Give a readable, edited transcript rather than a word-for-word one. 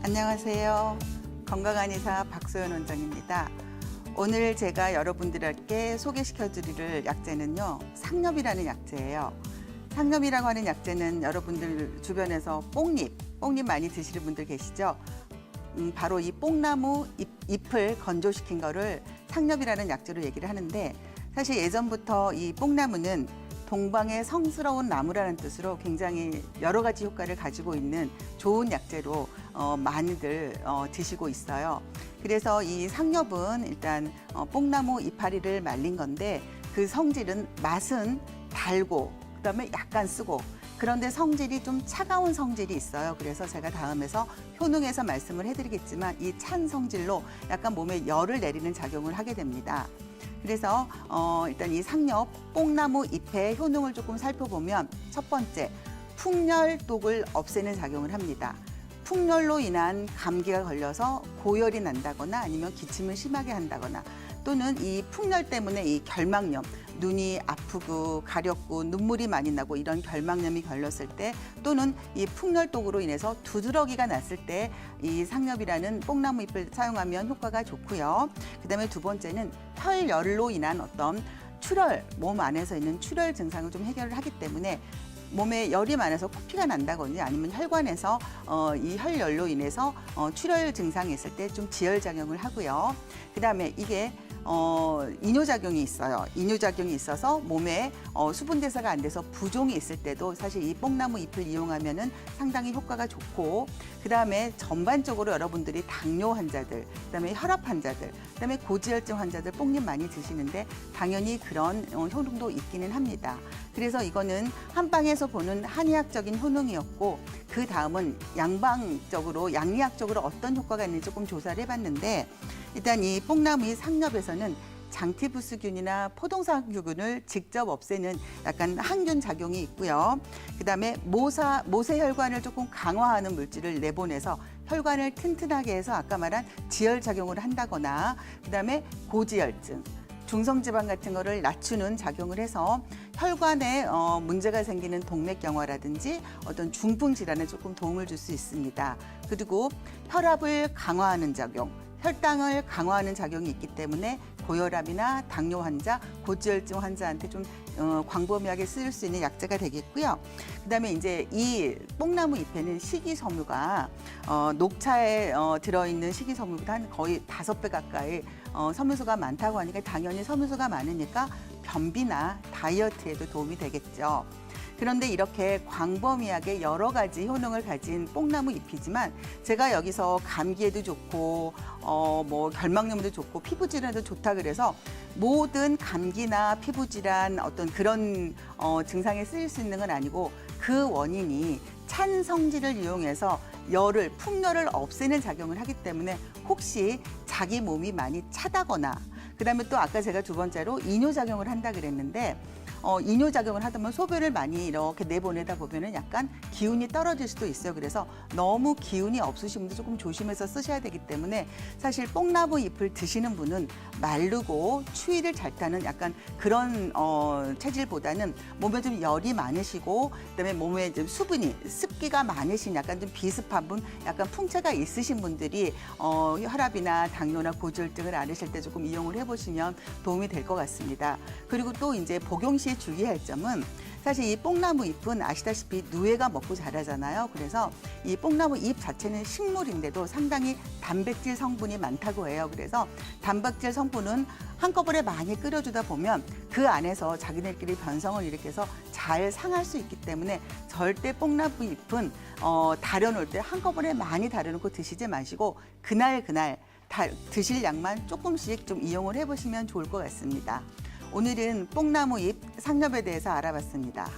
안녕하세요. 건강한 의사 박소연 원장입니다. 오늘 제가 여러분들께 소개시켜 드릴 약재는요, 상엽이라는 약재예요. 상엽이라고 하는 약재는 여러분들 주변에서 뽕잎 많이 드시는 분들 계시죠? 바로 이 뽕나무 잎을 건조시킨 거를 상엽이라는 약재로 얘기를 하는데, 사실 예전부터 이 뽕나무는 동방의 성스러운 나무라는 뜻으로 굉장히 여러 가지 효과를 가지고 있는 좋은 약재로 많이들 드시고 있어요. 그래서 이 상엽은 일단 뽕나무 이파리를 말린 건데, 그 성질은 맛은 달고 그다음에 약간 쓰고, 그런데 성질이 좀 차가운 성질이 있어요. 그래서 제가 다음에서 효능에서 말씀을 해드리겠지만 이 찬 성질로 약간 몸에 열을 내리는 작용을 하게 됩니다. 그래서 일단 이 상엽 뽕나무 잎의 효능을 조금 살펴보면, 첫 번째, 풍열독을 없애는 작용을 합니다. 풍열로 인한 감기가 걸려서 고열이 난다거나 아니면 기침을 심하게 한다거나, 또는 이 풍열 때문에 이 결막염, 눈이 아프고 가렵고 눈물이 많이 나고 이런 결막염이 걸렸을 때, 또는 이 풍열독으로 인해서 두드러기가 났을 때 이 상엽이라는 뽕나무 잎을 사용하면 효과가 좋고요. 그다음에 두 번째는 혈열로 인한 어떤 출혈, 몸 안에서 있는 출혈 증상을 좀 해결을 하기 때문에, 몸에 열이 많아서 코피가 난다거나 아니면 혈관에서 이 혈열로 인해서 출혈 증상이 있을 때 좀 지혈작용을 하고요. 그다음에 이게 이뇨작용이 있어요. 이뇨작용이 있어서 몸에 수분대사가 안 돼서 부종이 있을 때도 사실 이 뽕나무 잎을 이용하면은 상당히 효과가 좋고, 그다음에 전반적으로 여러분들이 당뇨 환자들, 그다음에 혈압 환자들, 그다음에 고지혈증 환자들 뽕잎 많이 드시는데 당연히 그런 효능도 있기는 합니다. 그래서 이거는 한방에서 보는 한의학적인 효능이었고, 그 다음은 양방적으로, 양리학적으로 어떤 효과가 있는지 조금 조사를 해봤는데, 일단 이 뽕나무 이 상엽에서는 장티푸스균이나 포동상균을 직접 없애는 약간 항균 작용이 있고요. 그다음에 모세혈관을 조금 강화하는 물질을 내보내서 혈관을 튼튼하게 해서 아까 말한 지혈작용을 한다거나, 그다음에 고지혈증, 중성지방 같은 거를 낮추는 작용을 해서 혈관에 문제가 생기는 동맥경화라든지 어떤 중풍 질환에 조금 도움을 줄 수 있습니다. 그리고 혈압을 강화하는 작용, 혈당을 강화하는 작용이 있기 때문에 고혈압이나 당뇨 환자, 고지혈증 환자한테 좀 광범위하게 쓰일 수 있는 약재가 되겠고요. 그다음에 이제 이 뽕나무 잎에는 식이섬유가 녹차에 들어있는 식이섬유보다 한 거의 5배 가까이 섬유소가 많다고 하니까, 당연히 섬유소가 많으니까 변비나 다이어트에도 도움이 되겠죠. 그런데 이렇게 광범위하게 여러 가지 효능을 가진 뽕나무 잎이지만, 제가 여기서 감기에도 좋고 뭐 결막염도 좋고 피부 질환에도 좋다 그래서 모든 감기나 피부 질환 어떤 그런 증상에 쓰일 수 있는 건 아니고, 그 원인이 찬 성질을 이용해서 열을, 풍열을 없애는 작용을 하기 때문에, 혹시 자기 몸이 많이 차다거나, 그다음에 또 아까 제가 두 번째로 이뇨작용을 한다 그랬는데, 이뇨작용을 하다 보면 소변을 많이 이렇게 내보내다 보면은 약간 기운이 떨어질 수도 있어요. 그래서 너무 기운이 없으신 분들 조금 조심해서 쓰셔야 되기 때문에, 사실 뽕나무 잎을 드시는 분은 마르고 추위를 잘 타는 약간 그런 체질보다는 몸에 좀 열이 많으시고, 그다음에 몸에 좀 수분이, 습기가 많으신 약간 좀 비습한 분, 약간 풍채가 있으신 분들이 혈압이나 당뇨나 고지혈증을 앓으실 때 조금 이용을 해보시면 도움이 될 것 같습니다. 그리고 또 이제 복용 시 주의할 점은, 사실 이 뽕나무 잎은 아시다시피 누에가 먹고 자라잖아요. 그래서 이 뽕나무 잎 자체는 식물인데도 상당히 단백질 성분이 많다고 해요. 그래서 단백질 성분은 한꺼번에 많이 끓여주다 보면 그 안에서 자기네끼리 변성을 일으켜서 잘 상할 수 있기 때문에, 절대 뽕나무 잎은 다려놓을 때 한꺼번에 많이 다려놓고 드시지 마시고 그날 드실 양만 조금씩 좀 이용을 해보시면 좋을 것 같습니다. 오늘은 뽕나무 잎 상엽에 대해서 알아봤습니다.